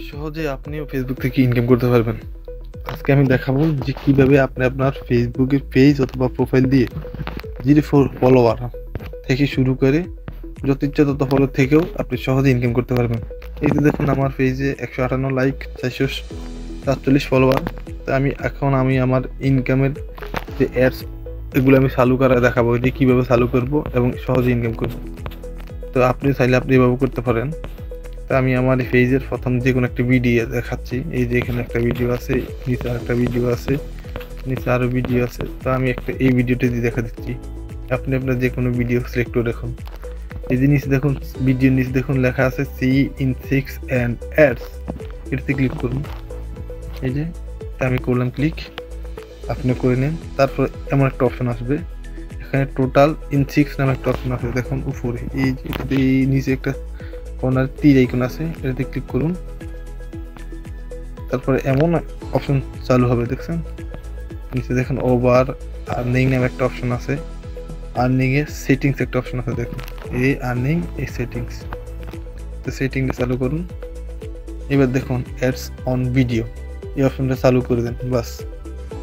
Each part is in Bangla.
সহজে আপনিও ফেসবুক থেকে ইনকাম করতে পারবেন। আজকে আমি দেখাবো যে কিভাবে আপনি আপনার ফেসবুকের পেজ অথবা প্রোফাইল দিয়ে 0 ফলোয়ার থেকে শুরু করে যত ইচ্ছা তত ফলো থেকেও আপনি সহজে ইনকাম করতে পারবেন। এই যে দেখুন আমার পেজে 158 লাইক, 447 ফলোয়ার। তো আমি আমার ইনকামের যে অ্যাডস এগুলো আমি চালু করা দেখাবো যে কীভাবে চালু করব এবং সহজে ইনকাম করব। তো আপনি চাইলে আপনি এভাবে করতে পারেন। তো আমি আমার এই পেজের প্রথম যে কোনো একটা ভিডিও দেখাচ্ছি। এই যে এখানে একটা ভিডিও আছে, নিচে একটা ভিডিও আছে, নিচে আরও ভিডিও আছে। তো আমি এই ভিডিওটা দিয়ে দেখা দিচ্ছি। আপনি আপনার যে কোনো ভিডিও সিলেক্ট করে দেখুন। এই যে নিচে দেখুন, ভিডিওর নিচে দেখুন লেখা আছে সি ইন 6 অ্যান্ড অ্যাডস। এটাতে ক্লিক করুন। এই যে আমি করলাম ক্লিক, আপনি করে নিন। তারপর এমন একটা অপশন আসবে, এখানে টোটাল ইন 6 নামে একটা অপশন আছে দেখুন উপরে। এই নিচে একটা কর্নার তীর আইকন আছে, এটাতে ক্লিক করুন। তারপরে এমন অপশন চালু হবে, দেখছেন নিচে দেখুন ওভার আর্নিং নামে একটা অপশন আছে। আর্নিং এর সেটিংস একটা অপশন আছে, দেখুন এই আর্নিং এই সেটিংস। তো সেটিংটা চালু করুন। এবার দেখুন অ্যাডস অন ভিডিও, এই অপশনটা চালু করে দেন, বাস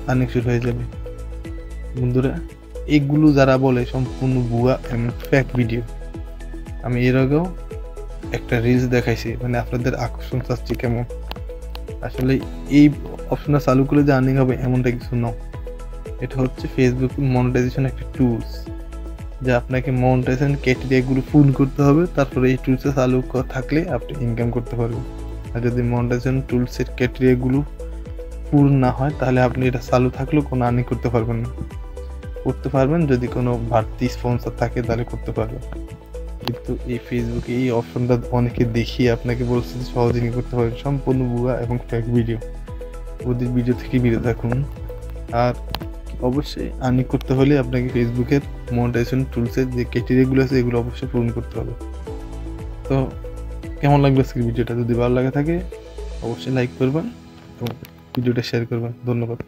আর্নিং শুরু হয়ে যাবে। বন্ধুরা, এগুলো যারা বলে সম্পূর্ণ ভুয়া এবং ফেক ভিডিও। আমি এর আগেও একটা রিলস দেখাইছি, মানে আপনাদের আকর্ষণ চাচ্ছি কেমন। আসলে এই অপশনটা চালু করে যে আর্নিং হবে এমনটা কিছু নয়। এটা হচ্ছে ফেসবুক মনিটাইজেশন একটা টুলস, যা আপনাকে মনিটাইজেশন ক্রাইটেরিয়াগুলো ফুল করতে হবে। তারপরে এই টুলসে চালু থাকলে আপনি ইনকাম করতে পারবেন। আর যদি মনিটাইজেশন টুলসের ক্রাইটেরিয়াগুলো পূরণ না হয় তাহলে আপনি এটা চালু থাকলেও কোনো আর্নিং করতে পারবেন না। করতে পারবেন যদি কোনো বাড়তি স্পন্সর থাকে তাহলে করতে পারবেন। কিন্তু এই ফেসবুকে এই অপশনটা অনেকে দেখিয়ে আপনাকে বলছে যে সহজে ইনকাম করতে পারবেন, সম্পূর্ণ ভুয়া এবং ফেক ভিডিও। ওদের ভিডিও থেকে বিরত থাকুন। আর অবশ্যই আর্নিং করতে হলে আপনাকে ফেসবুকের মনিটাইজেশন টুলসের যে ক্রাইটেরিয়াগুলো আছে এগুলো অবশ্যই পূরণ করতে হবে। তো কেমন লাগবে আজকের ভিডিওটা? যদি ভালো লাগে থাকে অবশ্যই লাইক করবেন এবং ভিডিওটা শেয়ার করবেন। ধন্যবাদ।